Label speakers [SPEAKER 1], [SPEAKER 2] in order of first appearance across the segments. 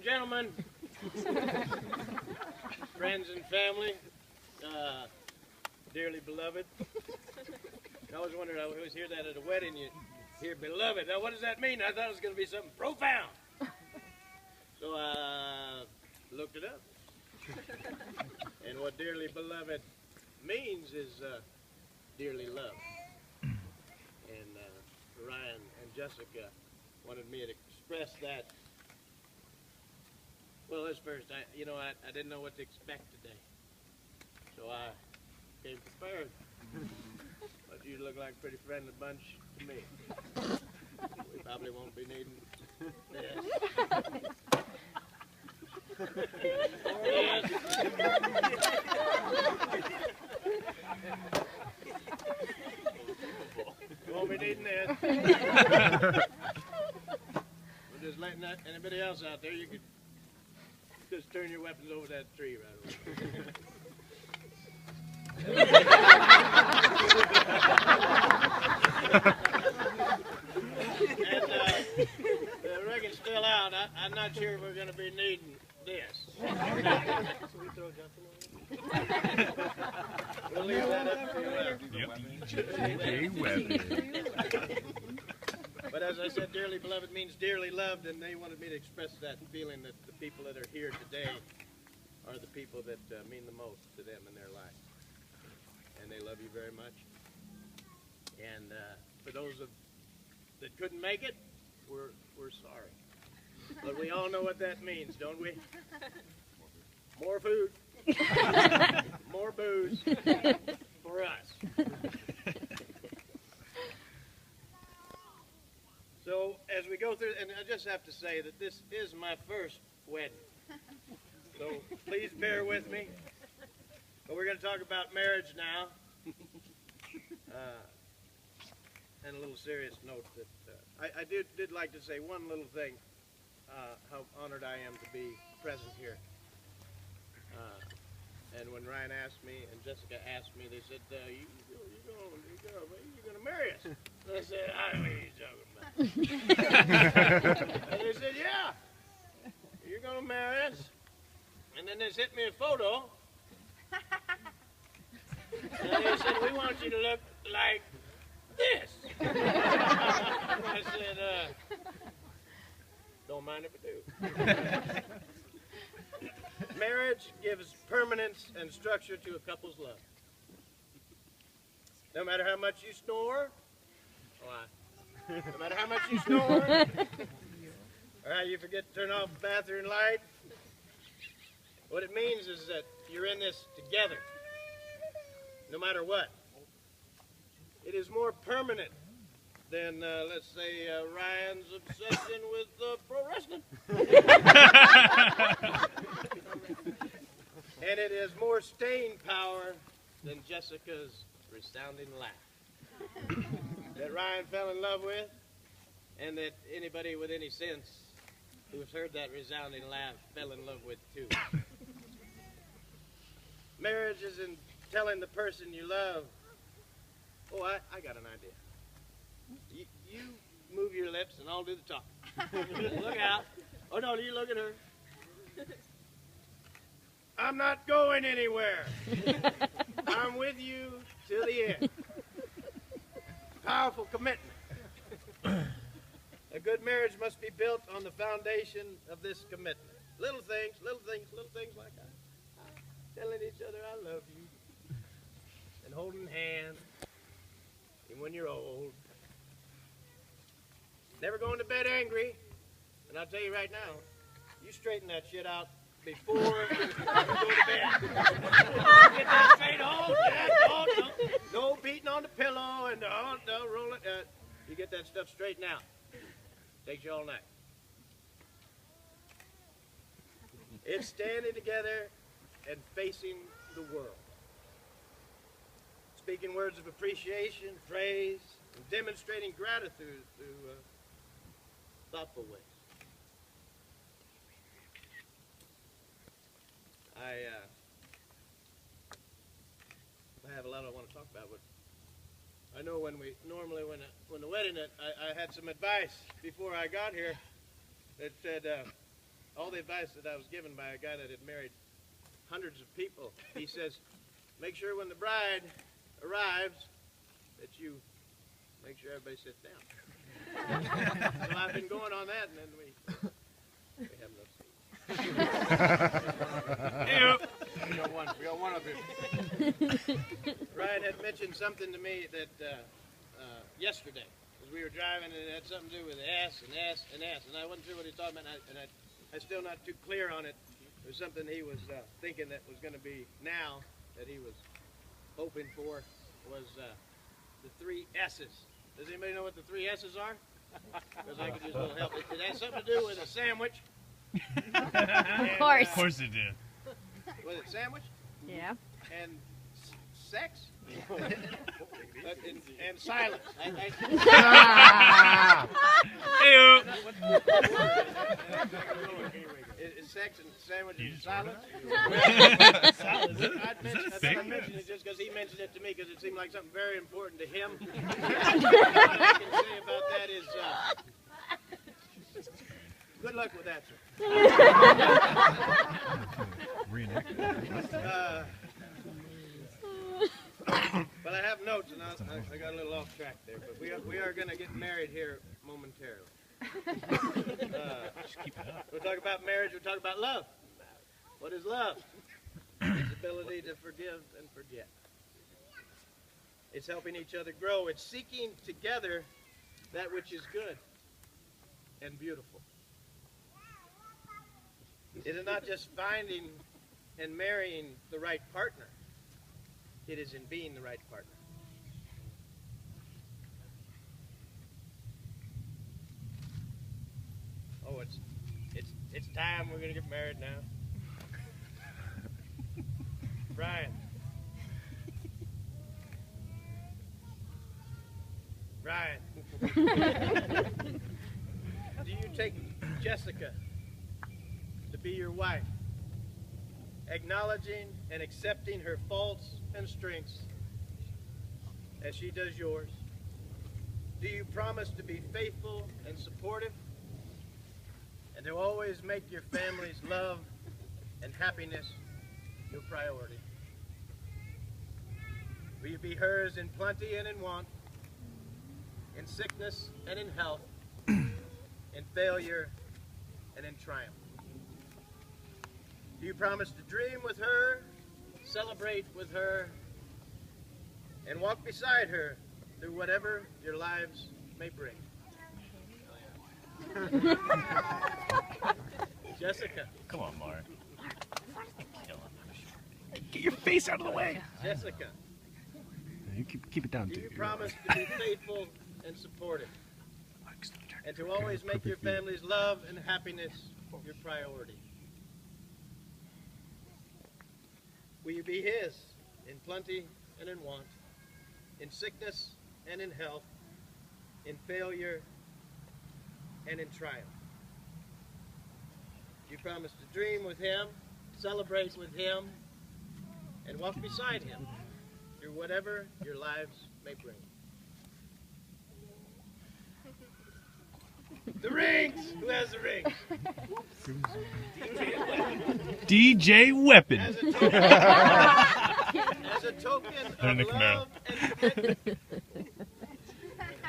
[SPEAKER 1] and gentlemen, friends and family, dearly beloved. I always wondered, I always hear that at a wedding, you hear beloved. Now, what does that mean? I thought it was going to be something profound. So I looked it up. And what dearly beloved means is dearly loved. And Ryan and Jessica wanted me to express that. Well, this first, I didn't know what to expect today. So I came prepared. But you look like a pretty friendly bunch to me. We probably won't be needing this. Yes. You won't be needing this. We're just letting anybody else out there, you could just turn your weapons over that tree right over. And the record's still out. I'm not sure we're going to be needing this. We'll leave that up to you. But as I said, dearly beloved means dearly loved, and they wanted me to express that feeling that the people that are here today are the people that mean the most to them in their life. And they love you very much. And for those that couldn't make it, we're sorry. But we all know what that means, don't we? More food, more booze for us. So as we go through, and I just have to say that this is my first wedding. So please bear with me. But we're going to talk about marriage now. And a little serious note that I did like to say one little thing, how honored I am to be present here. And when Ryan asked me and Jessica asked me, they said, you're going to marry us. And I said, what are you talking about? And they said, yeah, you're going to marry us. And then they sent me a photo. And they said, we want you to look like this. I said, don't mind if I do. Marriage gives permanence and structure to a couple's love. No matter how much you snore, no matter how much you snore, or how you forget to turn off the bathroom light, what it means is that you're in this together, no matter what. It is more permanent than, let's say, Ryan's obsession with pro wrestling. And it is more staying power than Jessica's resounding laugh that Ryan fell in love with, and that anybody with any sense who's heard that resounding laugh fell in love with too. Marriage is in telling the person you love, oh, I got an idea. You move your lips and I'll do the talking. Look out. Oh, no, you look at her. I'm not going anywhere. I'm with you till the end. Powerful commitment. A good marriage must be built on the foundation of this commitment. Little things like that. Telling each other I love you. And holding hands. And when you're old. Never going to bed angry. And I'll tell you right now, you straighten that shit out before you go to bed. Get that straight home. No beating on the pillow and don't roll it. You get that stuff straightened out. Takes you all night. It's standing together and facing the world. Speaking words of appreciation, praise, and demonstrating gratitude through thoughtful ways. I have a lot I want to talk about, but I know when the wedding, I had some advice before I got here that said, all the advice that I was given by a guy that had married hundreds of people. He says, make sure when the bride arrives that you make sure everybody sits down. So I've been going on that, and then we have no seats. We got one up here. Ryan had mentioned something to me that yesterday, as we were driving, and it had something to do with S and S and S, and I wasn't sure what he was talking about, and I'm still not too clear on it. It was something he was thinking that was going to be now, that he was hoping for, was the 3 S's. Does anybody know what the 3 S's are? Because I could use a little help. It has something to do with a sandwich.
[SPEAKER 2] Of course
[SPEAKER 3] it did.
[SPEAKER 1] Was it sandwich?
[SPEAKER 2] Yeah.
[SPEAKER 1] And sex? and silence. Is sex and sandwich and silence? I mentioned it just because he mentioned it to me, because it seemed like something very important to him. What I can say about that is good luck with that, sir. But I have notes, and I got a little off track there. But we are going to get married here momentarily. We'll talk about marriage. We'll talk about love. What is love? It's ability to forgive and forget. It's helping each other grow. It's seeking together that which is good and beautiful. It is not just finding and marrying the right partner. It is in being the right partner. Oh, it's time. We're gonna get married now. Brian. Brian. Do you take Jessica to be your wife, acknowledging and accepting her faults and strengths as she does yours? Do you promise to be faithful and supportive, and to always make your family's love and happiness your priority? Will you be hers in plenty and in want, in sickness and in health, in failure and in triumph? Do you promise to dream with her, celebrate with her, and walk beside her through whatever your lives may bring? Jessica.
[SPEAKER 3] Come on, Mark. Get your face out of the way.
[SPEAKER 1] Jessica.
[SPEAKER 4] You keep it down.
[SPEAKER 1] Do you promise to be faithful and supportive, and to always make your family's love and happiness your priority? Will you be his in plenty and in want, in sickness and in health, in failure and in triumph? You promise to dream with him, celebrate with him, and walk beside him through whatever your lives may bring. The rings! Who has the rings?
[SPEAKER 3] DJ Weapon.
[SPEAKER 1] As a token of love and commitment,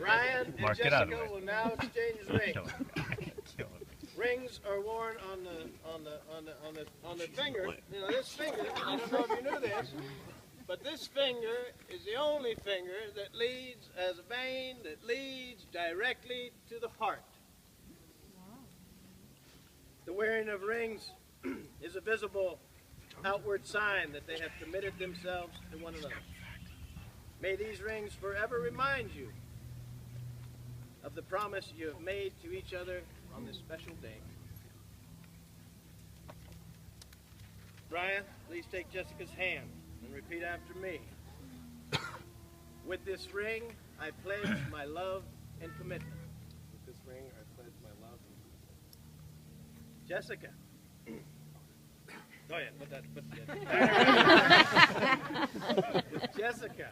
[SPEAKER 1] Ryan and
[SPEAKER 3] Mark, get out of the
[SPEAKER 1] Jessica
[SPEAKER 3] way.
[SPEAKER 1] will now exchange rings.
[SPEAKER 3] Kill him.
[SPEAKER 1] Rings are worn on the finger. You know, this finger, I don't know if you knew this, but this finger is the only finger that leads as a vein that leads directly to the heart. The wearing of rings is a visible outward sign that they have committed themselves to one another. May these rings forever remind you of the promise you have made to each other on this special day. Brian, please take Jessica's hand and repeat after me. With this ring, I pledge my love and commitment. With this ring, I pledge my love and commitment. Jessica. Oh yeah, put that. Jessica.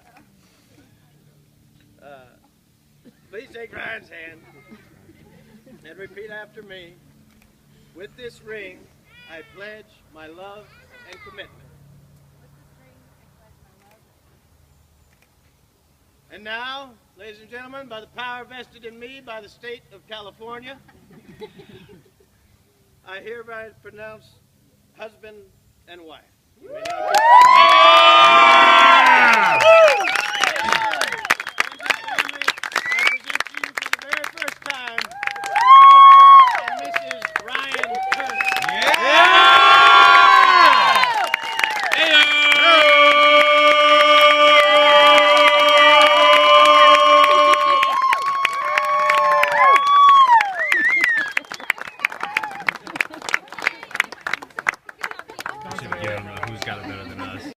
[SPEAKER 1] Please take Ryan's hand and repeat after me. With this ring, I pledge my love and commitment. And now, ladies and gentlemen, by the power vested in me by the state of California, I hereby pronounce husband and wife. You may now